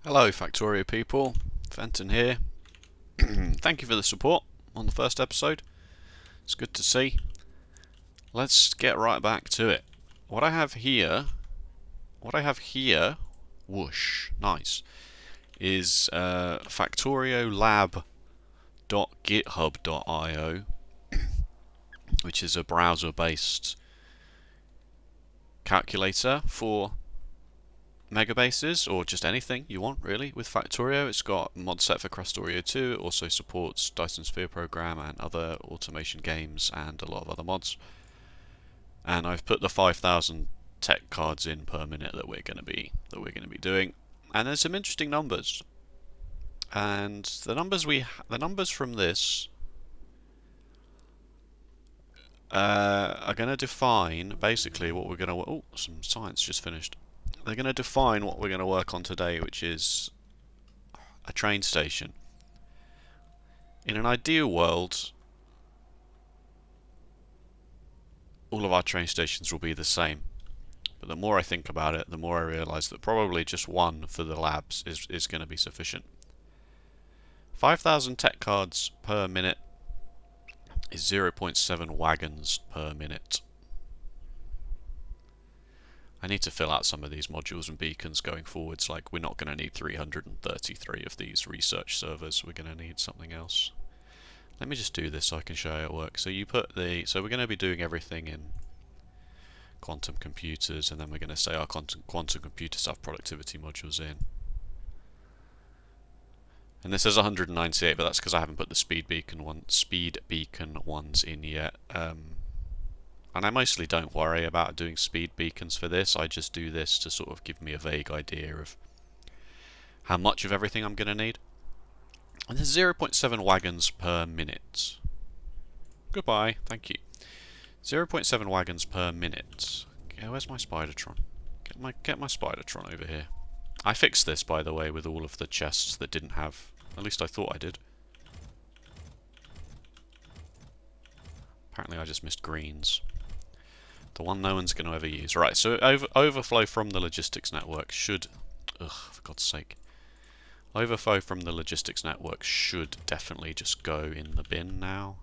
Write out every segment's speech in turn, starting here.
Hello Factorio people, Fenton here. Thank you for the support on the first episode. It's good to see. Let's get right back to it. What I have here, whoosh, nice, is factoriolab.github.io, which is a browser-based calculator for Megabases, or just anything you want really with Factorio. It's got mod set for Krastorio 2, it also supports Dyson Sphere program and other automation games and a lot of other mods. And I've put the 5,000 tech cards in per minute that we're going to be doing. And there's some interesting numbers. And the numbers from this are going to define basically what we're going to. Oh, some science just finished. They're going to define what we're going to work on today, which is a train station. In an ideal world, all of our train stations will be the same. But the more I think about it, the more I realise that probably just one for the labs is going to be sufficient. 5,000 tech cards per minute is 0.7 wagons per minute. I need to fill out some of these modules and beacons going forwards. Like, we're not going to need 333 of these research servers. We're going to need something else. Let me just do this so I can show you how it works. So you put the, so we're going to be doing everything in quantum computers, and then we're going to say our quantum computers have productivity modules in. And this is 198, but that's because I haven't put the speed beacon ones in yet. And I mostly don't worry about doing speed beacons for this. I just do this to sort of give me a vague idea of how much of everything I'm going to need. And there's 0.7 wagons per minute. Goodbye, thank you. 0.7 wagons per minute. Okay, where's my Spidertron? Get my Spidertron over here. I fixed this, by the way, with all of the chests that didn't have. At least I thought I did. Apparently I just missed greens. The one no one's going to ever use. Right, so overflow from the logistics network should... Ugh, for God's sake. Overflow from the logistics network should definitely just go in the bin now.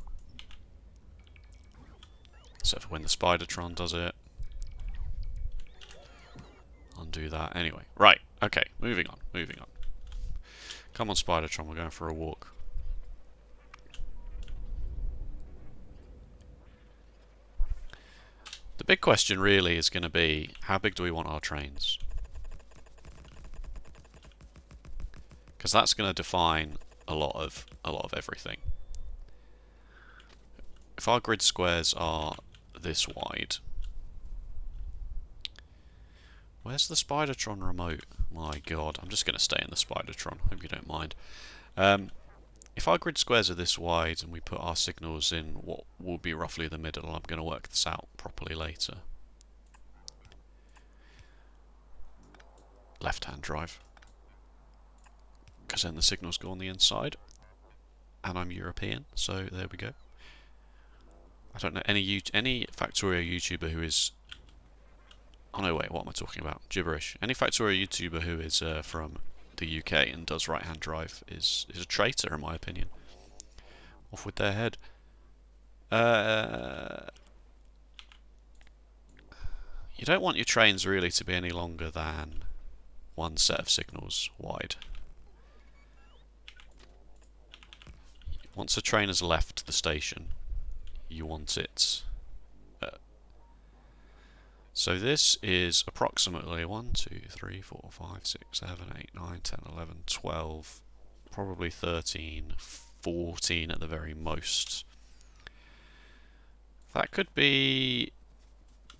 Except for when the Spidertron does it. Undo that. Anyway, right, okay, moving on. Come on, Spidertron, we're going for a walk. The big question really is going to be, how big do we want our trains? Because that's going to define a lot of everything. If our grid squares are this wide, where's the Spidertron remote? My God, I'm just going to stay in the Spidertron. Hope you don't mind. If our grid squares are this wide and we put our signals in what will be roughly the middle, I'm going to work this out properly later. Left-hand drive. Because then the signals go on the inside. And I'm European, so there we go. I don't know any Factorio YouTuber who is... Oh no, wait, what am I talking about? Gibberish. Any Factorio YouTuber who is from the UK and does right-hand drive is a traitor, in my opinion. Off with their head. You don't want your trains really to be any longer than one set of signals wide. Once a train has left the station, you want it... So this is approximately 1, 2, 3, 4, 5, 6, 7, 8, 9, 10, 11, 12, probably 13, 14 at the very most. That could be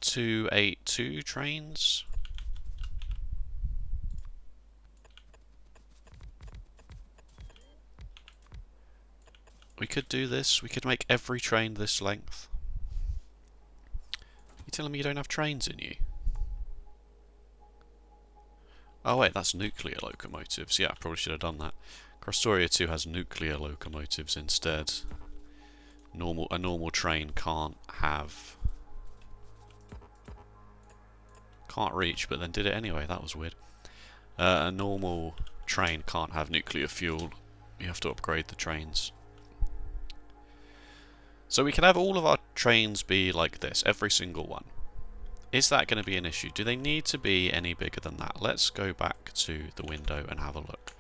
282 trains. We could do this, we could make every train this length. You're telling me you don't have trains in you? Oh wait, that's nuclear locomotives. Yeah, I probably should have done that. Krastorio 2 has nuclear locomotives instead. A normal train can't have... Can't reach, but then did it anyway. That was weird. A normal train can't have nuclear fuel. You have to upgrade the trains. So we can have all of our trains be like this, every single one. Is that going to be an issue? Do they need to be any bigger than that? Let's go back to the window and have a look.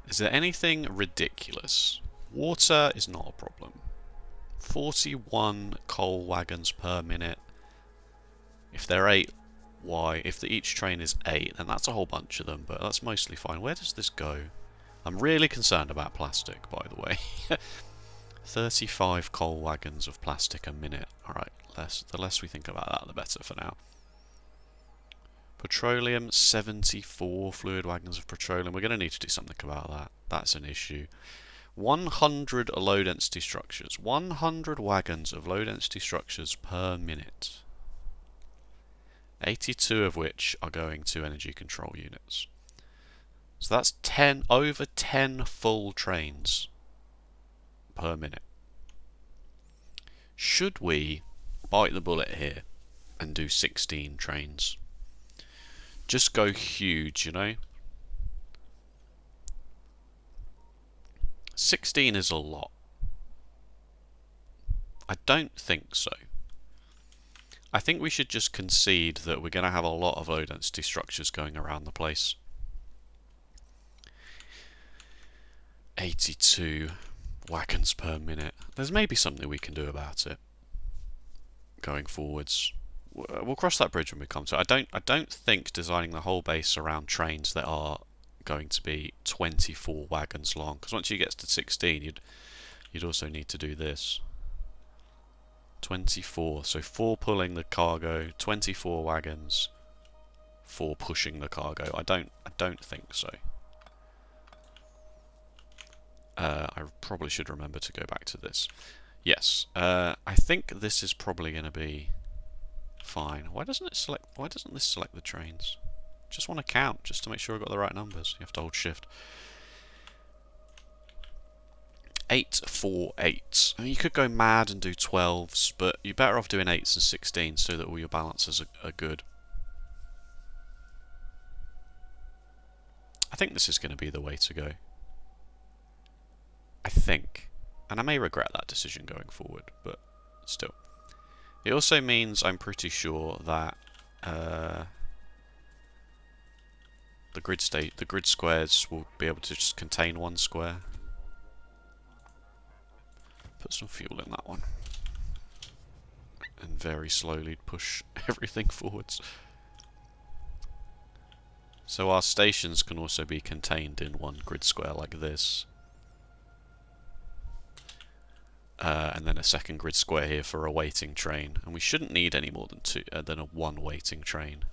Is there anything ridiculous? Water is not a problem. 41 coal wagons per minute. If they're 8, why? If each train is 8, then that's a whole bunch of them, but that's mostly fine. Where does this go? I'm really concerned about plastic, by the way. 35 coal wagons of plastic a minute. Alright, the less we think about that, the better for now. Petroleum, 74 fluid wagons of petroleum. We're going to need to do something about that. That's an issue. 100 low density structures. 100 wagons of low density structures per minute. 82 of which are going to energy control units. So that's over 10 full trains per minute. Should we bite the bullet here and do 16 trains? Just go huge, you know? 16 is a lot. I don't think so. I think we should just concede that we're going to have a lot of low density structures going around the place. 82 wagons per minute. There's maybe something we can do about it going forwards. We'll cross that bridge when we come to it. I don't think designing the whole base around trains that are going to be 24 wagons long, because once you get to 16 you'd also need to do this. 24, so 4 pulling the cargo, 24 wagons, 4 pushing the cargo. I don't think so. I probably should remember to go back to this. Yes, I think this is probably going to be fine. Why doesn't this select the trains? Just want to count, just to make sure I got the right numbers. You have to hold shift. 8, 4, 8. I mean, you could go mad and do 12s, but you're better off doing 8s and 16s so that all your balances are good. I think this is going to be the way to go. I think. And I may regret that decision going forward, but still. It also means I'm pretty sure that the grid squares will be able to just contain one square. Put some fuel in that one. And very slowly push everything forwards. So our stations can also be contained in one grid square like this. And then a second grid square here for a waiting train. And we shouldn't need any more than one waiting train.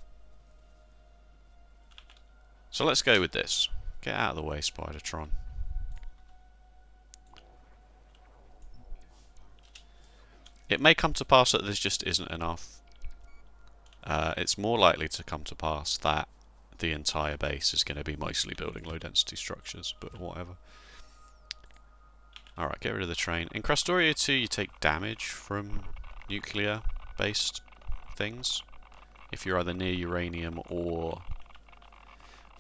So let's go with this. Get out of the way, Spidertron. It may come to pass that this just isn't enough. It's more likely to come to pass that the entire base is going to be mostly building low density structures, but whatever. Alright, get rid of the train. In Krastorio 2 you take damage from nuclear based things. If you're either near uranium or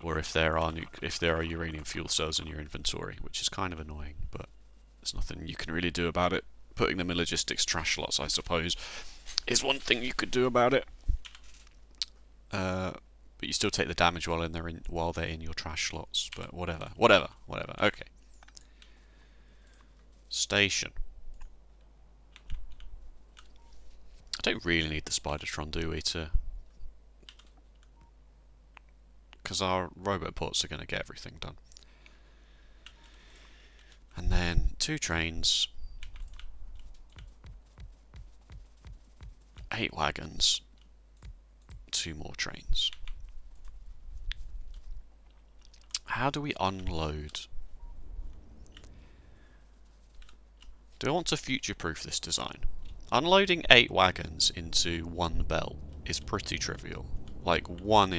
if there are uranium fuel cells in your inventory, which is kind of annoying, but there's nothing you can really do about it. Putting them in logistics trash lots, I suppose, is one thing you could do about it. But you still take the damage while they're in your trash slots. But whatever. Okay. Station. I don't really need the Spidertron, do we? Because our roboports are going to get everything done. And then 2 trains. 8 wagons, 2 more trains. How do we unload? Do I want to future-proof this design? Unloading 8 wagons into one belt is pretty trivial. Like one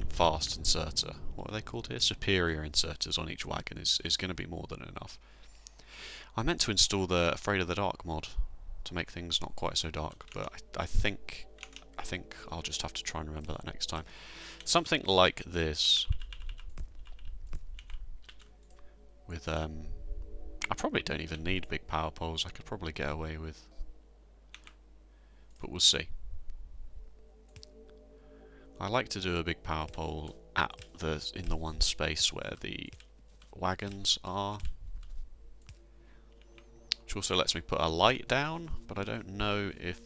fast inserter. What are they called here? Superior inserters on each wagon is going to be more than enough. I meant to install the Afraid of the Dark mod to make things not quite so dark, but I think I think I'll just have to try and remember that next time. Something like this. With, I probably don't even need big power poles. I could probably get away with... But we'll see. I like to do a big power pole in the one space where the wagons are. Which also lets me put a light down, but I don't know if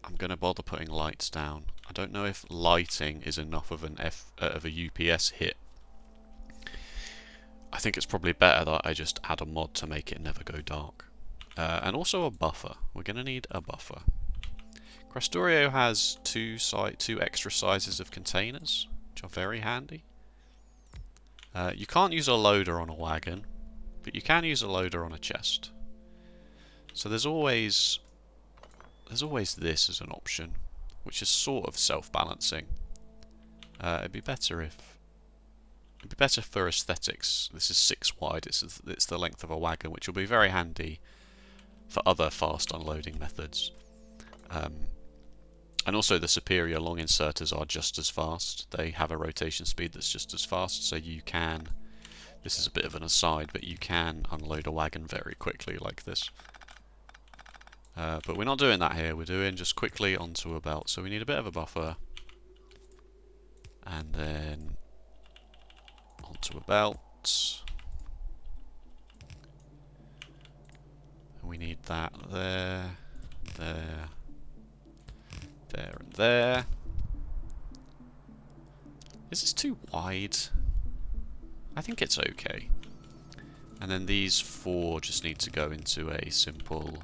I'm going to bother putting lights down. I don't know if lighting is enough of a UPS hit. I think it's probably better that I just add a mod to make it never go dark. And also a buffer. We're going to need a buffer. Krastorio has two extra sizes of containers, which are very handy. You can't use a loader on a wagon, but you can use a loader on a chest. So there's always this as an option, which is sort of self-balancing. It'd be better for aesthetics. This is 6 wide. It's the length of a wagon, which will be very handy for other fast unloading methods. And also the superior long inserters are just as fast. They have a rotation speed that's just as fast, so you can, this is a bit of an aside, but you can unload a wagon very quickly like this. But we're not doing that here, we're doing just quickly onto a belt. So we need a bit of a buffer, and then onto a belt. And we need that there, there, there and there. Is this too wide? I think it's okay. And then these 4 just need to go into a simple...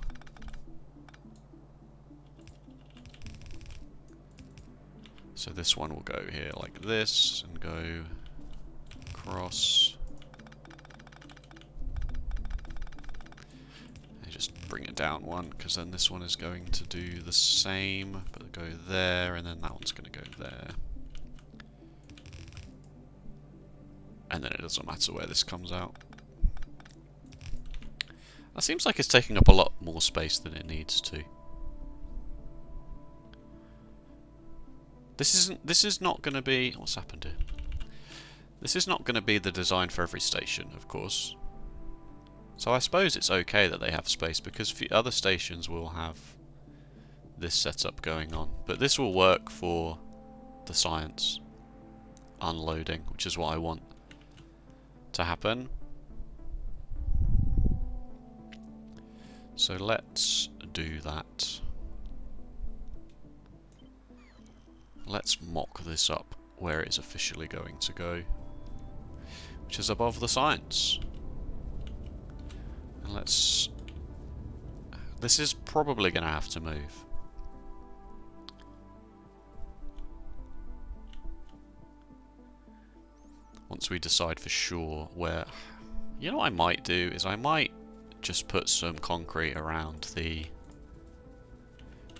So this one will go here like this, and go across. And just bring it down one, because then this one is going to do the same, but go there, and then that one's going to go there. And then it doesn't matter where this comes out. That seems like it's taking up a lot more space than it needs to. This is not going to be... What's happened here? This is not going to be the design for every station, of course. So I suppose it's okay that they have space, because other stations will have this setup going on. But this will work for the science unloading, which is what I want to happen. So let's do that. Let's mock this up where it's officially going to go, which is above the science. And let's... This is probably going to have to move. Once we decide for sure where... You know what I might do is I might just put some concrete around the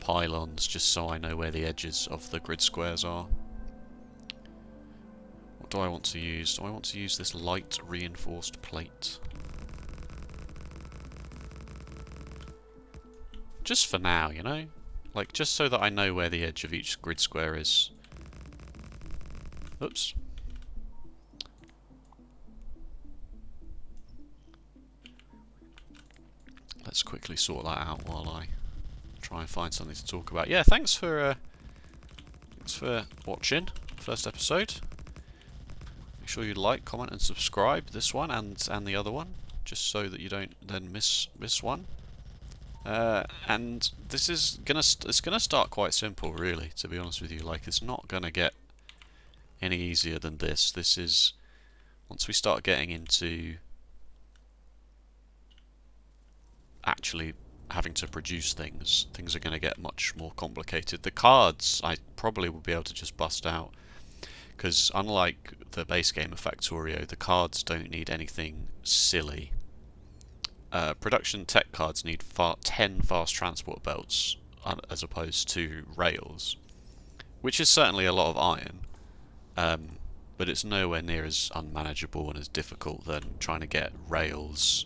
pylons, just so I know where the edges of the grid squares are. What do I want to use? Do I want to use this light reinforced plate? Just for now, you know? Like, just so that I know where the edge of each grid square is. Oops. Let's quickly sort that out while I try and find something to talk about. Yeah, thanks for watching first episode. Make sure you like, comment, and subscribe this one and the other one, just so that you don't then miss one. And this is it's gonna start quite simple, really. To be honest with you, like, it's not gonna get any easier than this. This is, once we start getting into actually having to produce things are going to get much more complicated. The cards I probably will be able to just bust out, because unlike the base game of Factorio, the cards don't need anything silly. Production tech cards need 10 fast transport belts as opposed to rails, which is certainly a lot of iron, but it's nowhere near as unmanageable and as difficult than trying to get rails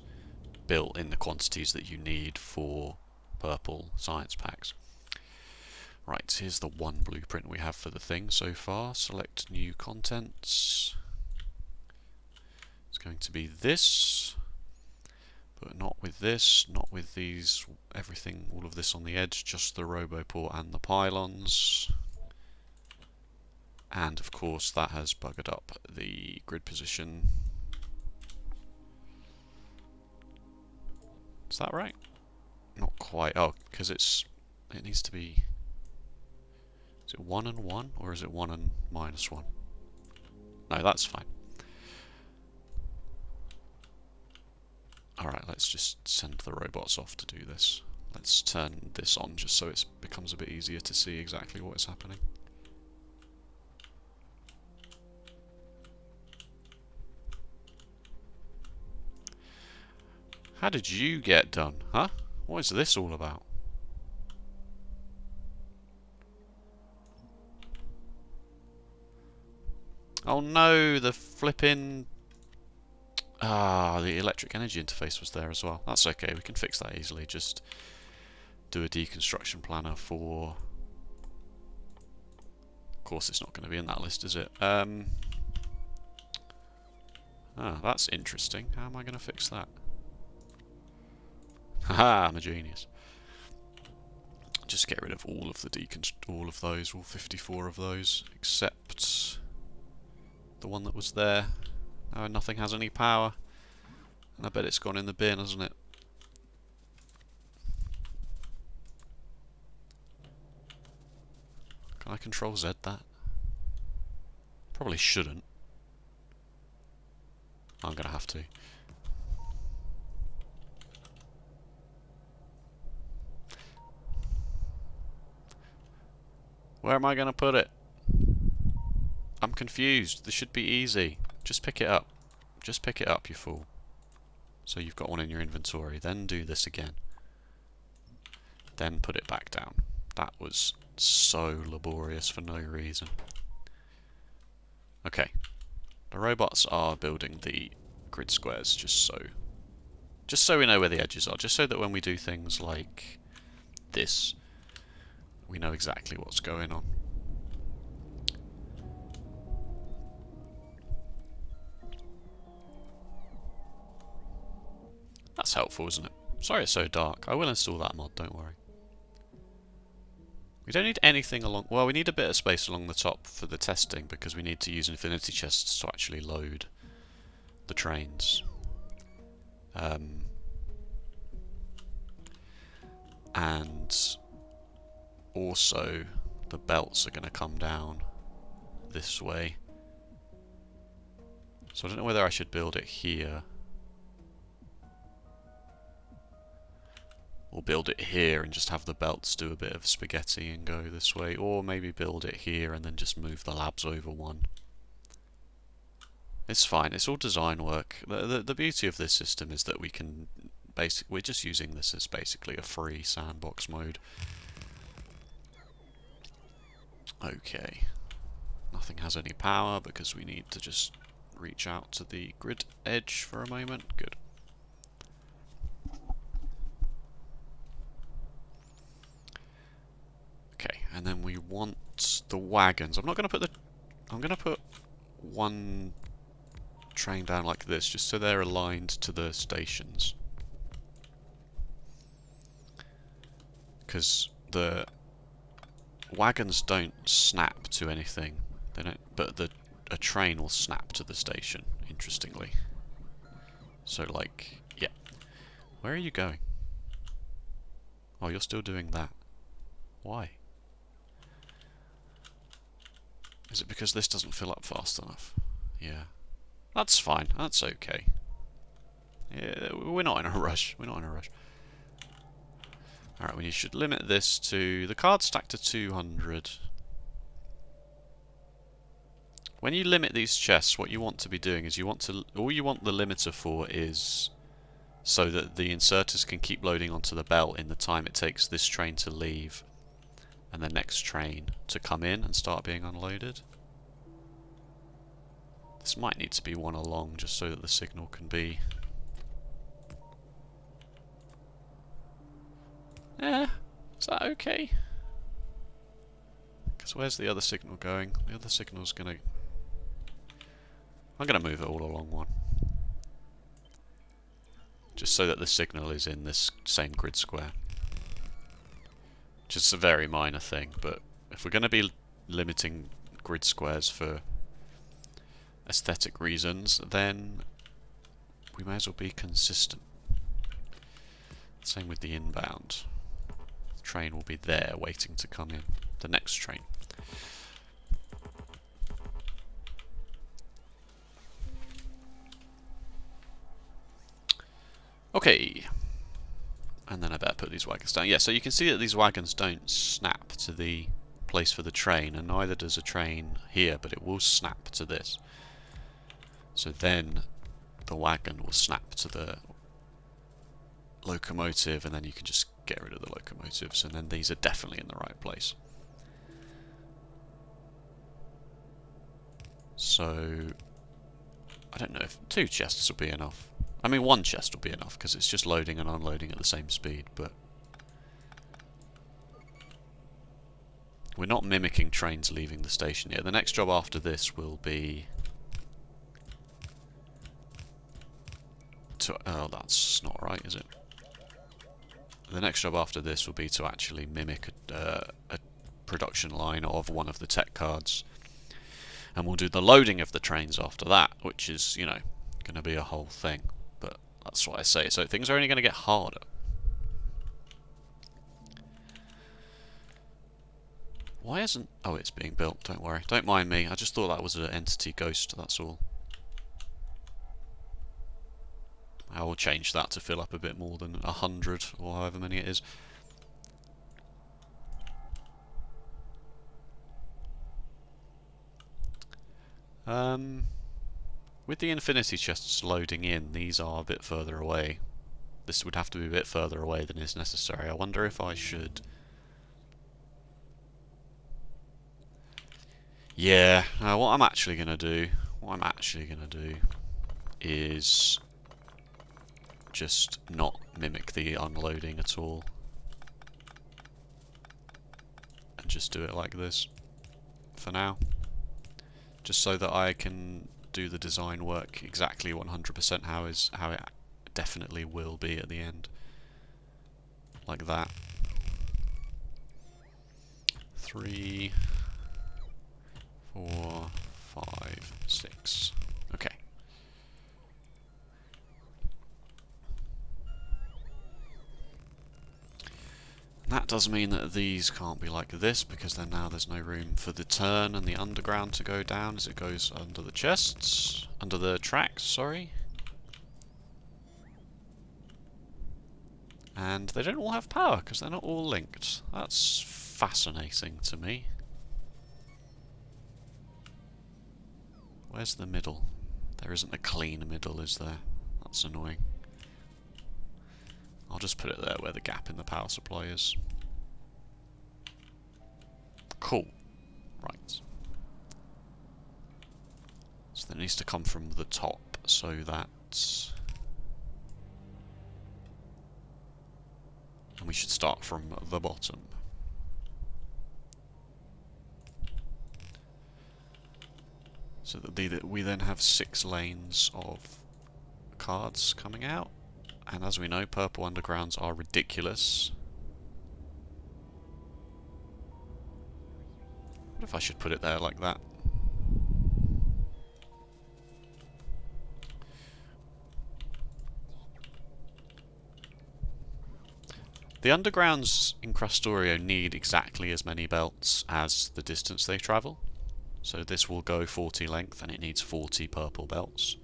built in the quantities that you need for purple science packs. Right, here's the one blueprint we have for the thing so far. Select new contents. It's going to be this, but not with this, not with these, everything, all of this on the edge, just the roboport and the pylons. And of course that has buggered up the grid position. Is that right? Not quite. Oh, because it needs to be... Is it 1 and 1, or is it 1 and -1? No, that's fine. Alright, let's just send the robots off to do this. Let's turn this on just so it becomes a bit easier to see exactly what is happening. How did you get done, huh? What is this all about? Oh no, the flipping... Ah, the electric energy interface was there as well. That's okay, we can fix that easily. Just do a deconstruction planner for... Of course it's not going to be in that list, is it? Ah, that's interesting. How am I going to fix that? Haha, I'm a genius. Just get rid of all of the all 54 of those, except the one that was there. Now nothing has any power, and I bet it's gone in the bin, hasn't it? Can I Control Z that? Probably shouldn't. I'm gonna have to. Where am I gonna put it? I'm confused. This should be easy. Just pick it up. Just pick it up, you fool. So you've got one in your inventory. Then do this again. Then put it back down. That was so laborious for no reason. Okay. The robots are building the grid squares just so we know where the edges are. Just so that when we do things like this, we know exactly what's going on. That's helpful, isn't it? Sorry it's so dark. I will install that mod, don't worry. We don't need anything along... Well, we need a bit of space along the top for the testing, because we need to use infinity chests to actually load the trains. And also, the belts are going to come down this way. So I don't know whether I should build it here, or build it here and just have the belts do a bit of spaghetti and go this way, or maybe build it here and then just move the labs over one. It's fine, it's all design work. The beauty of this system is that we can we're just using this as basically a free sandbox mode. Okay. Nothing has any power because we need to just reach out to the grid edge for a moment. Good. Okay, and then we want the wagons. I'm going to put one train down like this, just so they're aligned to the stations. Because the wagons don't snap to anything. They don't, but a train will snap to the station, interestingly. So like, yeah. Where are you going? Oh, you're still doing that. Why? Is it because this doesn't fill up fast enough? Yeah. That's fine. That's okay. Yeah, we're not in a rush. We're not in a rush. Alright, we should limit this to... The card stack to 200. When you limit these chests, what you want to be doing is all you want the limiter for is so that the inserters can keep loading onto the belt in the time it takes this train to leave and the next train to come in and start being unloaded. This might need to be one along just so that the signal can be... Is that okay? Because where's the other signal going? The other signal's gonna... I'm gonna move it all along one. Just so that the signal is in this same grid square. Just a very minor thing, but if we're gonna be limiting grid squares for aesthetic reasons, then we may as well be consistent. Same with the inbound. The train will be there waiting to come in. The next train. Okay. And then I better put these wagons down. Yeah, so you can see that these wagons don't snap to the place for the train, and neither does a train here, but it will snap to this. So then the wagon will snap to the locomotive, and then you can just get rid of the locomotives, and then these are definitely in the right place. So I don't know if 2 chests will be enough. I mean, 1 chest will be enough because it's just loading and unloading at the same speed, but we're not mimicking trains leaving the station yet. The next job after this will be to... oh, that's not right, is it? The next job after this will be to actually mimic a production line of one of the tech cards. And we'll do the loading of the trains after that, which is, you know, going to be a whole thing. But that's what I say. So things are only going to get harder. Why isn't... oh, it's being built, don't worry. Don't mind me, I just thought that was an entity ghost, that's all. I will change that to fill up a bit more than 100, or however many it is. With the infinity chests loading in, these are a bit further away. This would have to be a bit further away than is necessary. I wonder if I should... yeah, what I'm actually going to do is just not mimic the unloading at all. And just do it like this for now. Just so that I can do the design work exactly 100% how it definitely will be at the end. Like that. 3, 4, 5, 6. Okay. That does mean that these can't be like this, because then now there's no room for the turn and the underground to go down as it goes under the chests, under the tracks, sorry. And they don't all have power, because they're not all linked. That's fascinating to me. Where's the middle? There isn't a clean middle, is there? That's annoying. I'll just put it there where the gap in the power supply is. Cool. Right. So that needs to come from the top, so that... and we should start from the bottom. So that we then have 6 lanes of cards coming out. And as we know, purple undergrounds are ridiculous. What if I should put it there like that? The undergrounds in Krastorio need exactly as many belts as the distance they travel. So this will go 40 length and it needs 40 purple belts,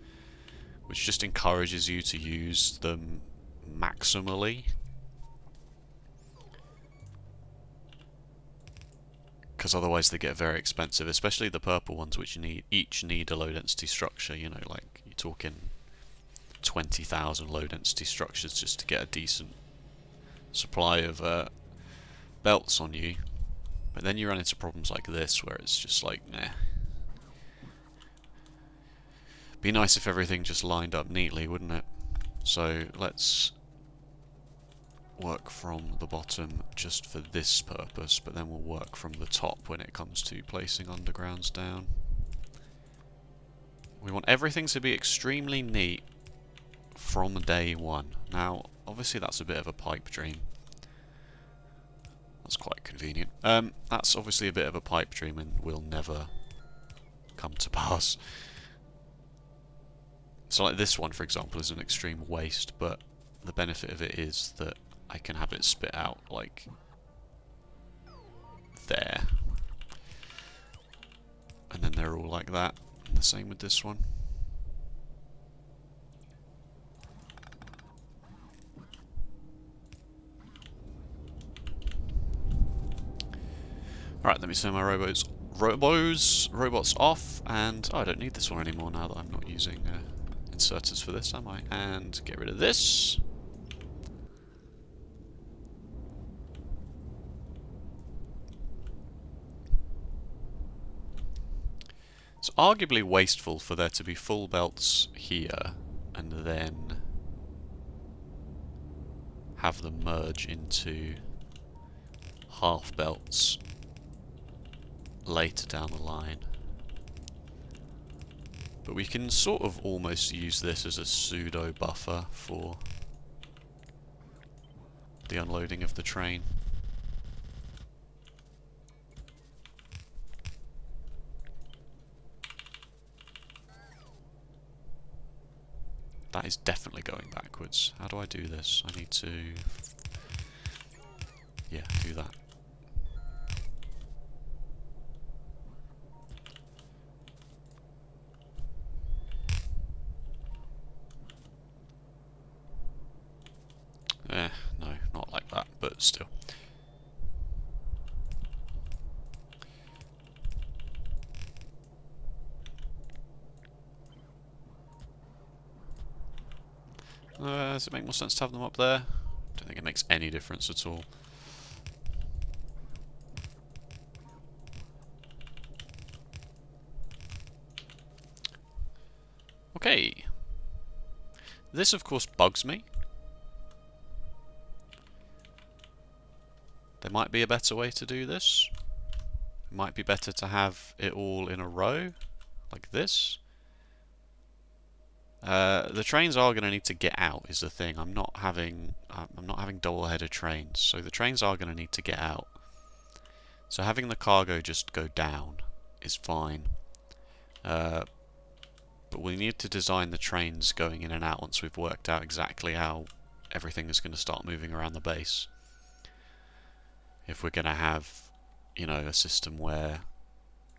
which just encourages you to use them maximally. Because otherwise they get very expensive, especially the purple ones, which each need a low density structure, you know, like you're talking 20,000 low density structures just to get a decent supply of belts on you. But then you run into problems like this where it's just like, nah. Be nice if everything just lined up neatly, wouldn't it? So let's work from the bottom just for this purpose, but then we'll work from the top when it comes to placing undergrounds down. We want everything to be extremely neat from day one. Now, obviously that's a bit of a pipe dream. That's quite convenient. That's obviously a bit of a pipe dream and will never come to pass. So like this one, for example, is an extreme waste, but the benefit of it is that I can have it spit out like there. And then they're all like that. And the same with this one. Alright, let me turn my robots off, and oh, I don't need this one anymore now that I'm not using inserters for this, am I? And get rid of this. It's arguably wasteful for there to be full belts here, and then have them merge into half belts later down the line. But we can sort of almost use this as a pseudo buffer for the unloading of the train. That is definitely going backwards. How do I do this? I need to... yeah, do that. No, not like that, but still. Does it make more sense to have them up there? I don't think it makes any difference at all. Okay. This, of course, bugs me. There might be a better way to do this. It might be better to have it all in a row, like this. The trains are going to need to get out, is the thing. I'm not having double-header trains, so the trains are going to need to get out. So having the cargo just go down is fine. But we need to design the trains going in and out once we've worked out exactly how everything is going to start moving around the base. If we're going to have, you know, a system where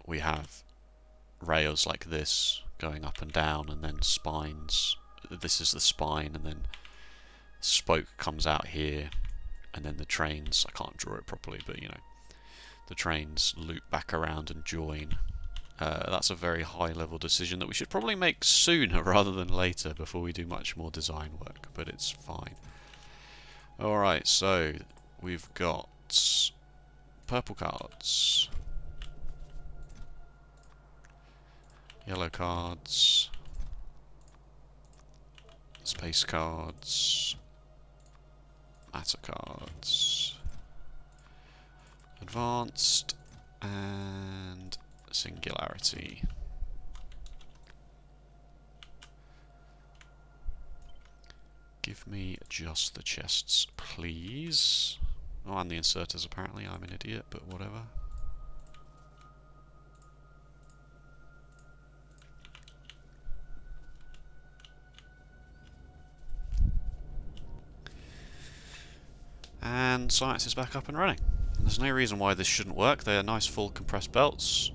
we have rails like this going up and down, and then spines. This is the spine, and then spoke comes out here, and then the trains, I can't draw it properly, but you know, the trains loop back around and join. That's a very high level decision that we should probably make sooner rather than later before we do much more design work, but it's fine. Alright, so we've got purple cards, yellow cards, space cards, matter cards, advanced, and singularity. Give me just the chests, please. Oh, and the inserters, apparently. I'm an idiot, but whatever. And science is back up and running. And there's no reason why this shouldn't work. They are nice full compressed belts.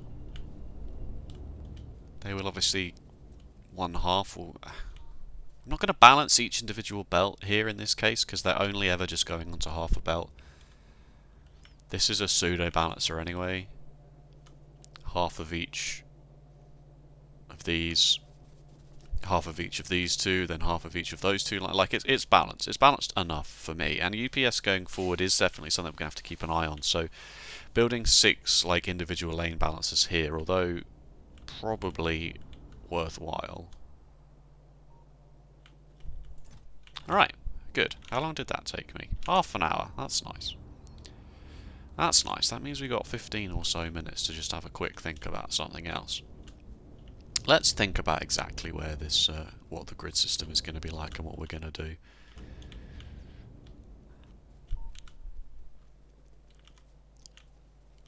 They will obviously one half will... I'm not going to balance each individual belt here in this case, because they're only ever just going onto half a belt. This is a pseudo balancer anyway. Half of each of these, half of each of these two, then half of each of those two. Like it's balanced. It's balanced enough for me. And UPS going forward is definitely something we're going to have to keep an eye on. So building 6 like individual lane balancers here, although probably worthwhile. Alright, good. good. How long did that take me? Half an hour. That's nice. That's nice. That means we got 15 or so minutes to just have a quick think about something else. Let's think about exactly where this, what the grid system is going to be like and what we're going to do.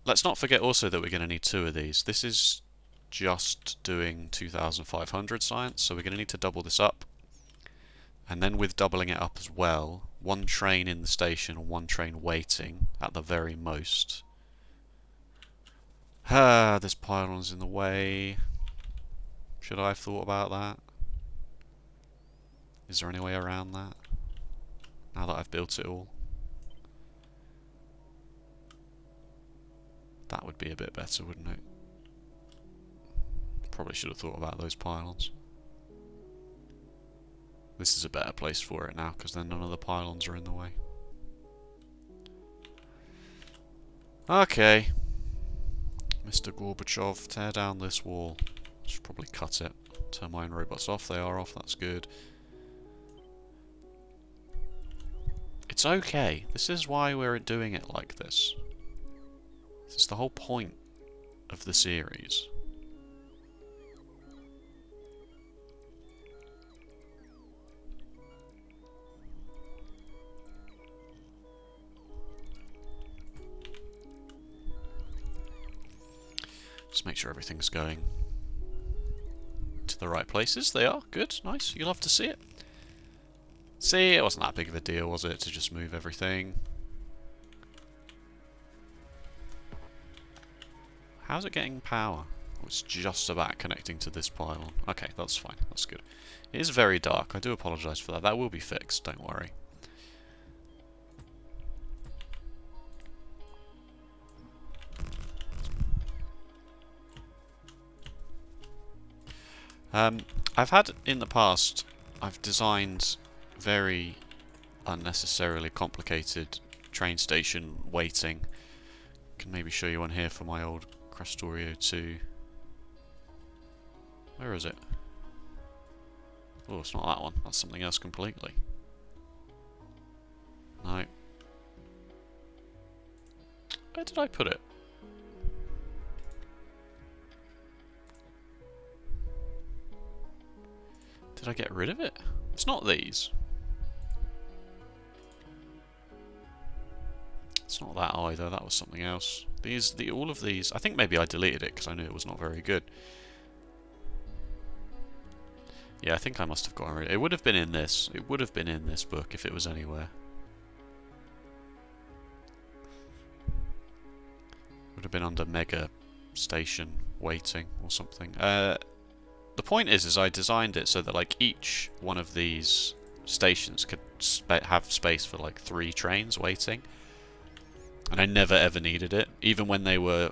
Let's not forget also that we're going to need 2 of these. This is just doing 2,500 science, so we're going to need to double this up. And then with doubling it up as well, 1 train in the station and 1 train waiting at the very most. This pylon's in the way. Should I have thought about that? Is there any way around that? Now that I've built it all. That would be a bit better, wouldn't it? Probably should have thought about those pylons. This is a better place for it now, because then none of the pylons are in the way. Okay. Mr. Gorbachev, tear down this wall. Should probably cut it. Turn my own robots off. They are off. That's good. It's okay. This is why we're doing it like this. This is the whole point of the series. Just make sure everything's going to the right places. They are. Good. Nice. You'll have to see it. See, it wasn't that big of a deal, was it, to just move everything? How's it getting power? Oh, it's just about connecting to this pylon. Okay, that's fine. That's good. It is very dark. I do apologise for that. That will be fixed. Don't worry. I've had in the past, I've designed very unnecessarily complicated train station waiting. Can maybe show you one here for my old Krastorio 2. Where is it? Oh, it's not that one. That's something else completely. No. Where did I put it? Did I get rid of it? It's not these. It's not that either. That was something else. All of these. I think maybe I deleted it because I knew it was not very good. Yeah, I think I must have gotten rid of it. It would have been in this. It would have been in this book if it was anywhere. Would have been under Mega Station Waiting or something. The point is I designed it so that like each one of these stations could have space for like 3 trains waiting, and I never ever needed it. Even when they were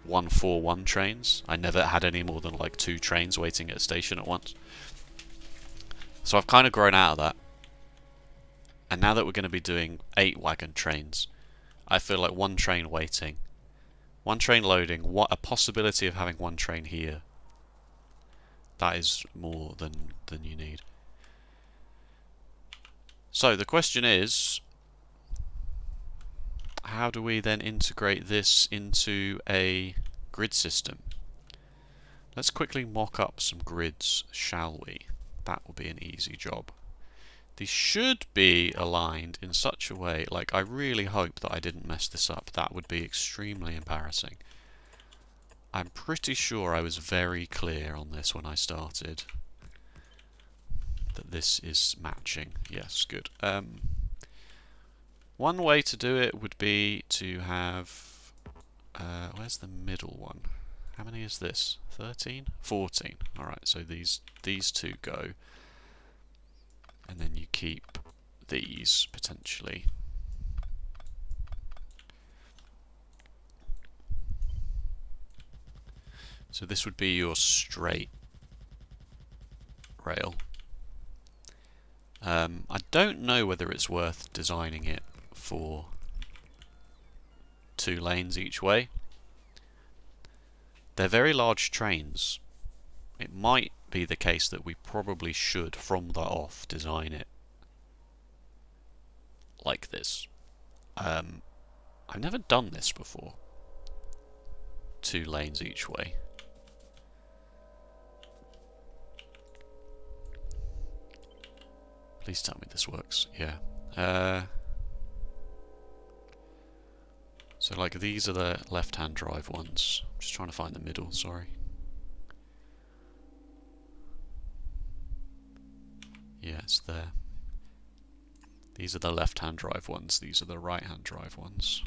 141 trains, I never had any more than like 2 trains waiting at a station at once. So I've kind of grown out of that, and now that we're going to be doing 8 wagon trains, I feel like 1 train waiting, 1 train loading, what a possibility of having 1 train here. That is more than you need. So the question is, how do we then integrate this into a grid system? Let's quickly mock up some grids, shall we? That will be an easy job. These should be aligned in such a way, like I really hope that I didn't mess this up. That would be extremely embarrassing. I'm pretty sure I was very clear on this when I started. That this is matching. Yes, good. One way to do it would be to have... where's the middle one? How many is this? 13? 14. Alright, so these 2 go. And then you keep these, potentially. So this would be your straight rail. I don't know whether it's worth designing it for 2 lanes each way. They're very large trains. It might be the case that we probably should, from the off, design it like this. I've never done this before. 2 lanes each way. Please tell me this works. Yeah. So like these are the left-hand drive ones. I'm just trying to find the middle, sorry. Yeah, it's there. These are the left-hand drive ones, these are the right-hand drive ones.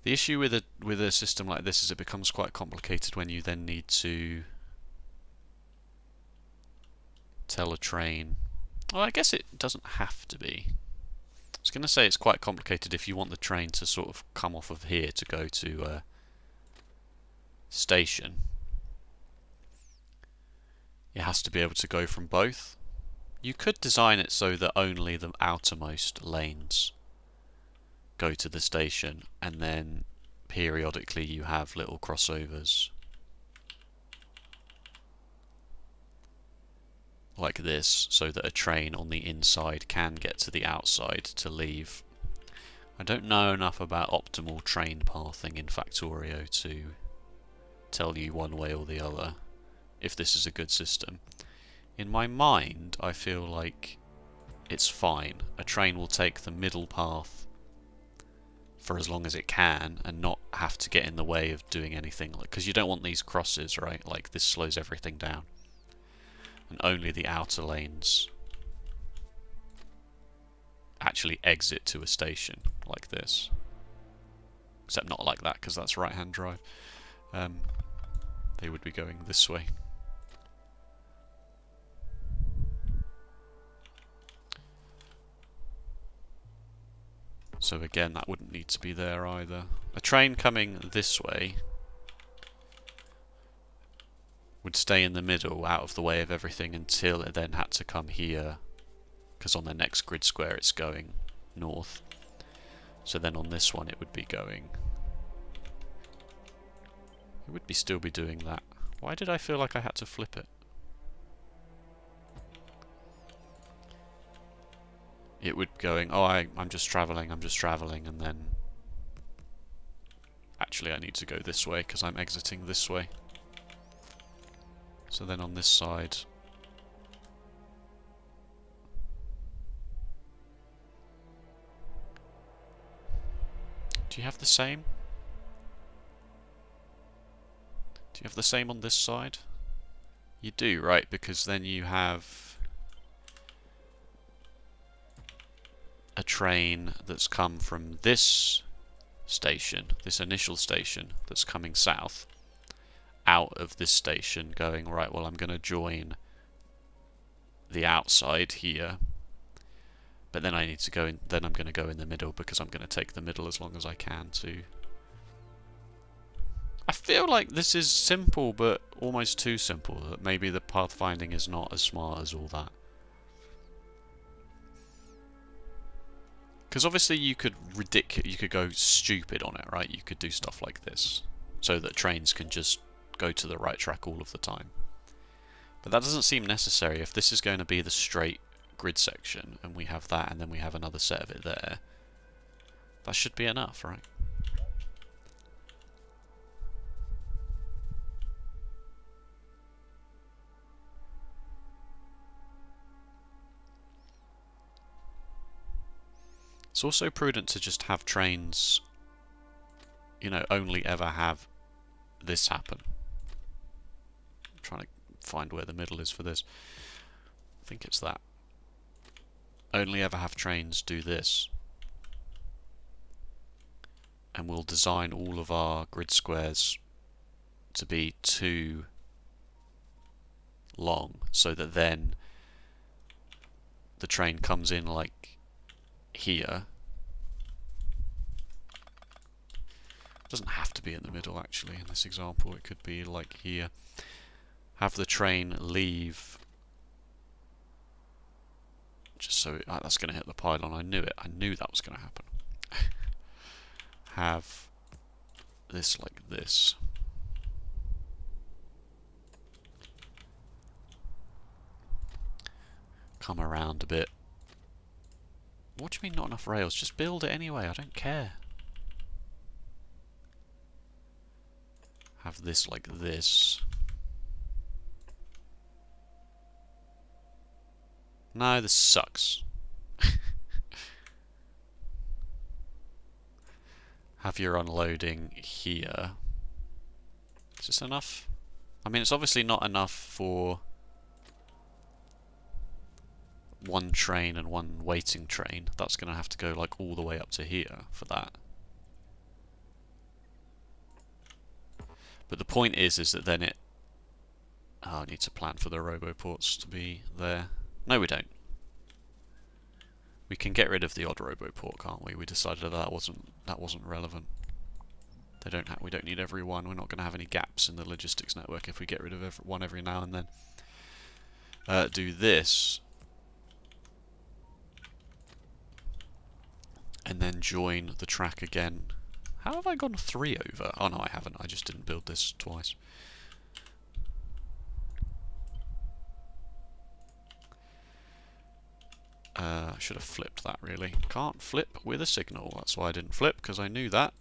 The issue with a system like this is it becomes quite complicated when you then need to tell a train. Well, I guess it doesn't have to be. I was going to say it's quite complicated if you want the train to sort of come off of here to go to a station. It has to be able to go from both. You could design it so that only the outermost lanes go to the station, and then periodically you have little crossovers like this, so that a train on the inside can get to the outside to leave. I don't know enough about optimal train pathing in Factorio to tell you one way or the other if this is a good system. In my mind, I feel like it's fine. A train will take the middle path for as long as it can and not have to get in the way of doing anything, because you don't want these crosses, right? Like this slows everything down. And only the outer lanes actually exit to a station like this. Except not like that, because that's right-hand drive. They would be going this way. So again, that wouldn't need to be there either. A train coming this way would stay in the middle, out of the way of everything, until it then had to come here, because on the next grid square it's going north. So then on this one it would be going... It would still be doing that. Why did I feel like I had to flip it? It would going, oh, I'm just travelling, and then... Actually I need to go this way, because I'm exiting this way. So then on this side... Do you have the same? Do you have the same on this side? You do, right? Because then you have a train that's come from this station, this initial station that's coming south, out of this station going, right, well, I'm going to join the outside here, but then I need to go in, then I'm going to go in the middle, because I'm going to take the middle as long as I can to... I feel like this is simple, but almost too simple, that maybe the pathfinding is not as smart as all that. Because obviously you could go stupid on it, right? You could do stuff like this, so that trains can just go to the right track all of the time. But that doesn't seem necessary. If this is going to be the straight grid section, and we have that, and then we have another set of it there, that should be enough, right? It's also prudent to just have trains, you know, only ever have this happen. I'm trying to find where the middle is for this. I think it's that. Only ever have trains do this. And we'll design all of our grid squares to be too long, so that then the train comes in like here. It doesn't have to be in the middle, actually, in this example. It could be like here. Have the train leave, just so that's going to hit the pylon. I knew it. I knew that was going to happen. Have this like this. come around a bit. What do you mean not enough rails? Just build it anyway, I don't care. Have this like this. No, this sucks. Have your unloading here. Is this enough? I mean, it's obviously not enough for one train and one waiting train. That's going to have to go like all the way up to here for that. But the point is that then it... Oh, I need to plan for the roboports to be there. No, we don't. We can get rid of the odd roboport, can't we? We decided that wasn't relevant. We don't need every one. We're not going to have any gaps in the logistics network if we get rid of one every now and then. Do this. And then join the track again. How have I gone 3 over? Oh no, I haven't. I just didn't build this twice. I should have flipped that, really. Can't flip with a signal. That's why I didn't flip, because I knew that.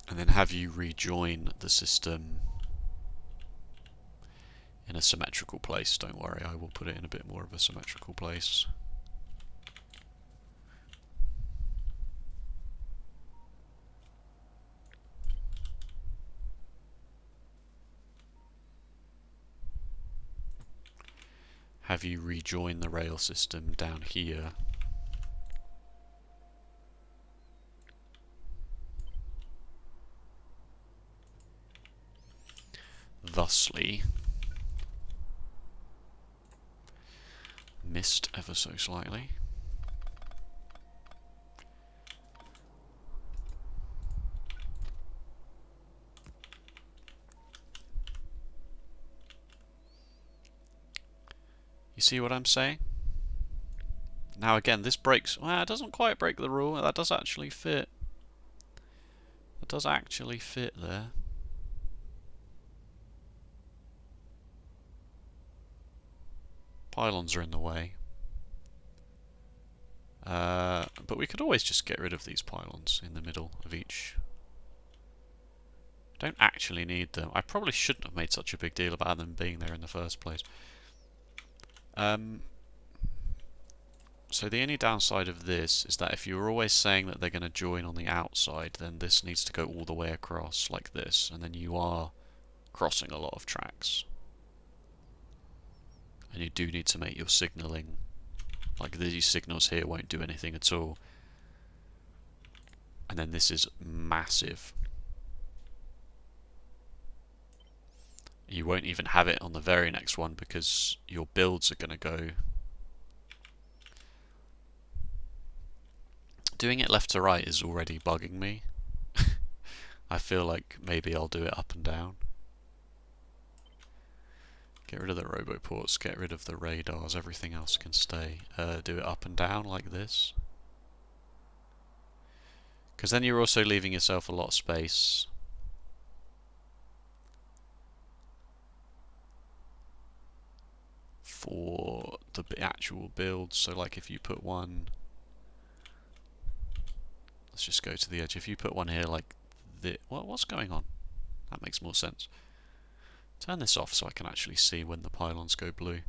And then have you rejoin the system in a symmetrical place. Don't worry, I will put it in a bit more of a symmetrical place. Have you rejoin the rail system down here. Thusly, missed ever so slightly. You see what I'm saying? Now again, this breaks... Well, it doesn't quite break the rule. That does actually fit. That does actually fit there. Pylons are in the way. But we could always just get rid of these pylons in the middle of each. Don't actually need them. I probably shouldn't have made such a big deal about them being there in the first place. So the only downside of this is that if you're always saying that they're going to join on the outside, then this needs to go all the way across like this, and then you are crossing a lot of tracks. And you do need to make your signalling, like these signals here won't do anything at all. And then this is massive. You won't even have it on the very next one because your builds are going to go... Doing it left to right is already bugging me. I feel like maybe I'll do it up and down. Get rid of the roboports, get rid of the radars, everything else can stay. Do it up and down like this. Because then you're also leaving yourself a lot of space. For the actual build. So like if you put one... Let's just go to the edge. If you put one here like this... What's going on? That makes more sense. Turn this off so I can actually see when the pylons go blue.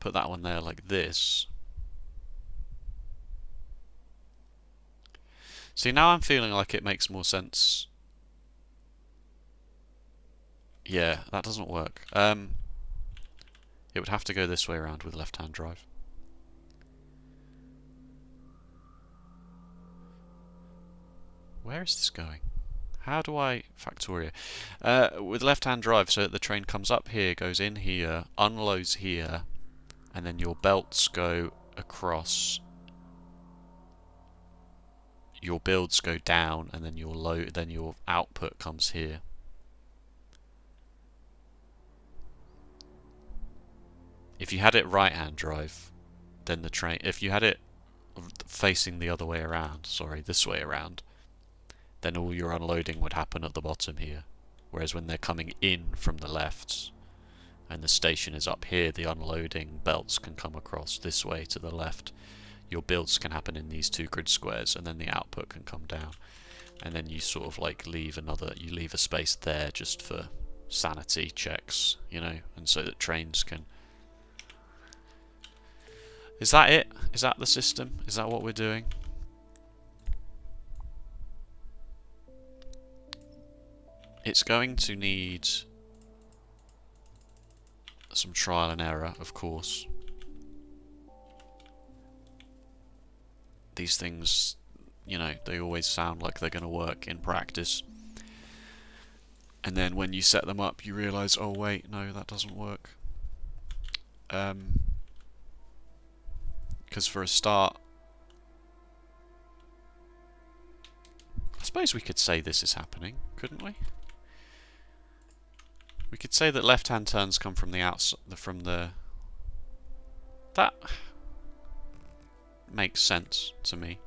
Put that one there like this. See, now I'm feeling like it makes more sense. Yeah, that doesn't work. It would have to go this way around with left-hand drive. Where is this going? How do I... Factorio. With left-hand drive, so that the train comes up here, goes in here, unloads here, and then your belts go across. Your builds go down, and then your output comes here. If you had it right-hand drive, then the train... If you had it facing the other way around, sorry, this way around, then all your unloading would happen at the bottom here. Whereas when they're coming in from the left, and the station is up here, the unloading belts can come across this way to the left. Your builds can happen in these 2 grid squares, and then the output can come down. And then you sort of like leave a space there just for sanity checks, you know, and so that trains can... Is that it? Is that the system? Is that what we're doing? It's going to need some trial and error, of course. These things, you know, they always sound like they're going to work in practice. And then when you set them up, you realise, oh wait, no, that doesn't work. Because for a start, I suppose we could say this is happening, couldn't we? We could say that left-hand turns come from the outside, that makes sense to me.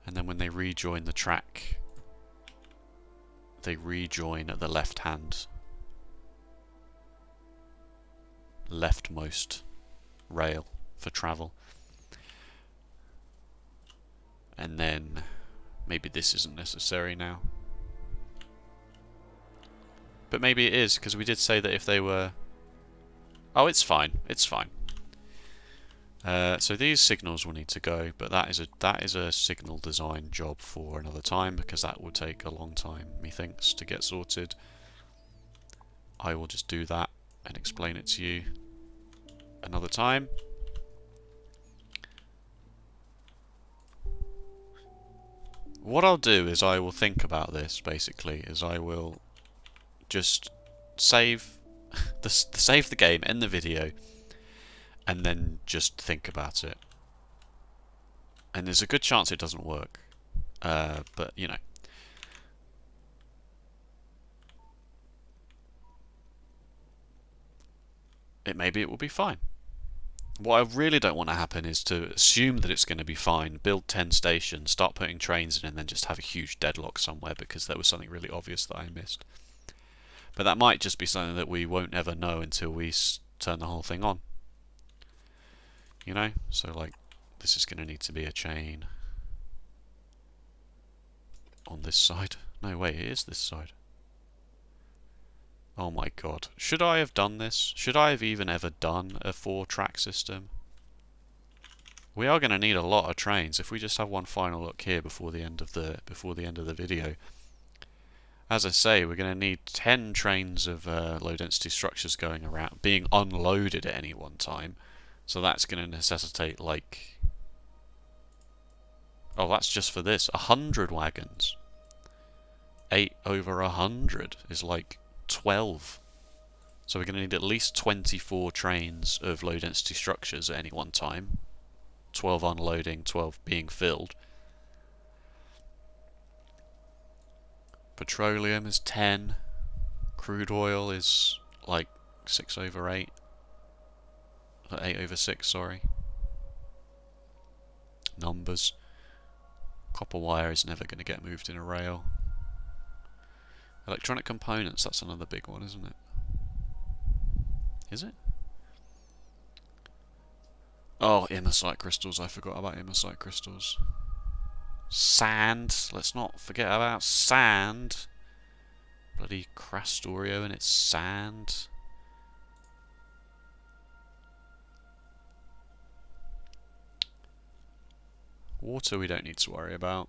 And then when they rejoin the track, they rejoin at the left-hand, leftmost rail for travel. And then maybe this isn't necessary now. But maybe it is, because we did say that if they were... Oh, it's fine. It's fine. So these signals will need to go, but that is a signal design job for another time, because that will take a long time, methinks, to get sorted. I will just do that and explain it to you another time. What I'll do is I will think about this, basically, is I will just save the game, end the video, and then just think about it. And there's a good chance it doesn't work, but you know. Maybe it will be fine. What I really don't want to happen is to assume that it's going to be fine, build 10 stations, start putting trains in, and then just have a huge deadlock somewhere because there was something really obvious that I missed. But that might just be something that we won't ever know until we turn the whole thing on. You know? So, like, this is going to need to be a chain on this side. No, wait, it is this side. Oh my god. Should I have done this? Should I have even ever done a 4-track system? We are going to need a lot of trains. If we just have one final look here before the end of the video. As I say, we're going to need 10 trains of low density structures going around, being unloaded at any one time. So that's going to necessitate, like... Oh, that's just for this. 100 wagons. 8 over 100 is like 12. So we're going to need at least 24 trains of low density structures at any one time. 12 unloading, 12 being filled. Petroleum is 10. Crude oil is like 6 over 8. 8 over 6, sorry. Numbers. Copper wire is never going to get moved in a rail. Electronic components, that's another big one, isn't it? Is it? Oh, imersite crystals, I forgot about imersite crystals. Sand, let's not forget about sand. Bloody Krastorio and its sand. Water we don't need to worry about.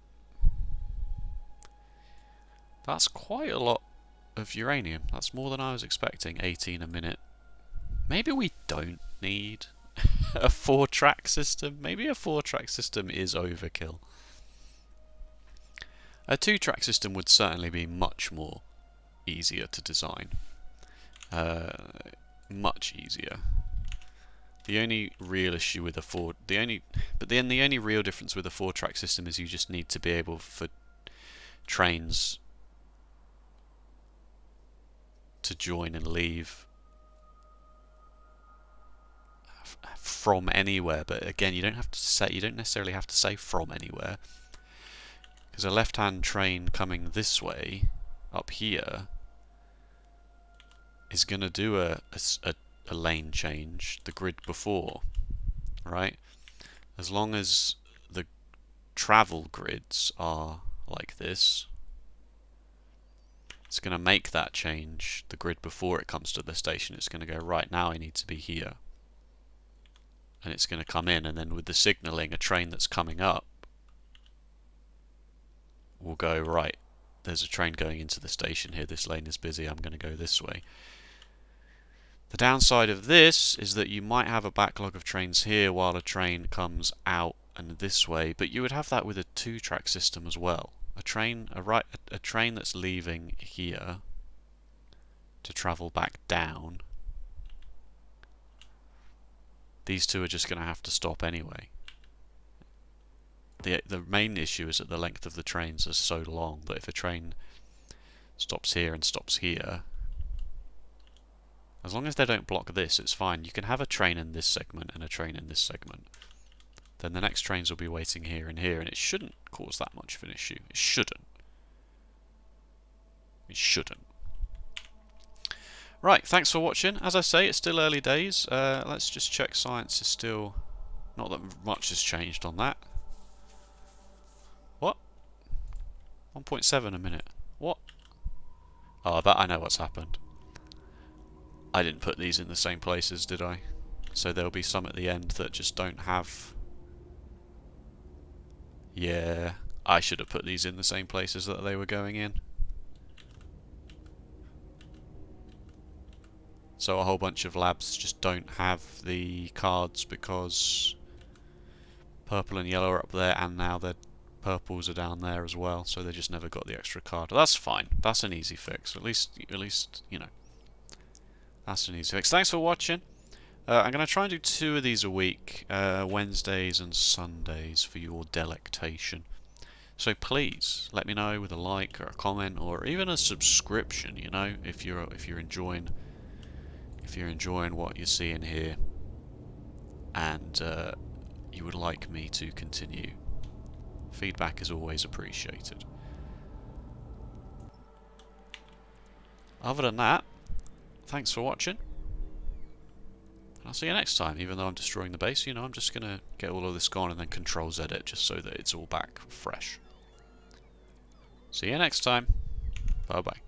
That's quite a lot of uranium. That's more than I was expecting. 18 a minute. Maybe we don't need a 4-track system. Maybe a 4-track system is overkill. A 2-track system would certainly be much more easier to design. Much easier. The only real issue with the only real difference with a 4-track system is you just need to be able for trains to join and leave from anywhere, but again, you don't necessarily have to say from anywhere, because a left-hand train coming this way up here is going to do a lane change the grid before, right? As long as the travel grids are like this, it's going to make that change the grid before it comes to the station. It's going to go, right, now I need to be here. And it's going to come in, and then with the signalling, a train that's coming up will go, right, there's a train going into the station here, this lane is busy, I'm going to go this way. The downside of this is that you might have a backlog of trains here while a train comes out and this way, but you would have that with a 2-track system as well. A train that's leaving here to travel back down, these two are just going to have to stop anyway. The main issue is that the length of the trains is so long that if a train stops here and stops here, as long as they don't block this, it's fine. You can have a train in this segment and a train in this segment. Then the next trains will be waiting here and here, and it shouldn't cause that much of an issue. It shouldn't. It shouldn't. Right, thanks for watching. As I say, it's still early days. Let's just check science is still... Not that much has changed on that. What? 1.7 a minute. What? Oh, I bet I know what's happened. I didn't put these in the same places, did I? So there'll be some at the end that just don't have... Yeah, I should have put these in the same places that they were going in. So a whole bunch of labs just don't have the cards because purple and yellow are up there, and now the purples are down there as well, so they just never got the extra card. That's fine. That's an easy fix. At least, you know. That's an easy fix. Thanks for watching. I'm going to try and do 2 of these a week, Wednesdays and Sundays, for your delectation. So please let me know with a like or a comment or even a subscription. You know, if you're enjoying what you're seeing here, and you would like me to continue. Feedback is always appreciated. Other than that, thanks for watching. I'll see you next time. Even though I'm destroying the base, you know, I'm just going to get all of this gone and then Control-Z it just so that it's all back fresh. See you next time. Bye-bye.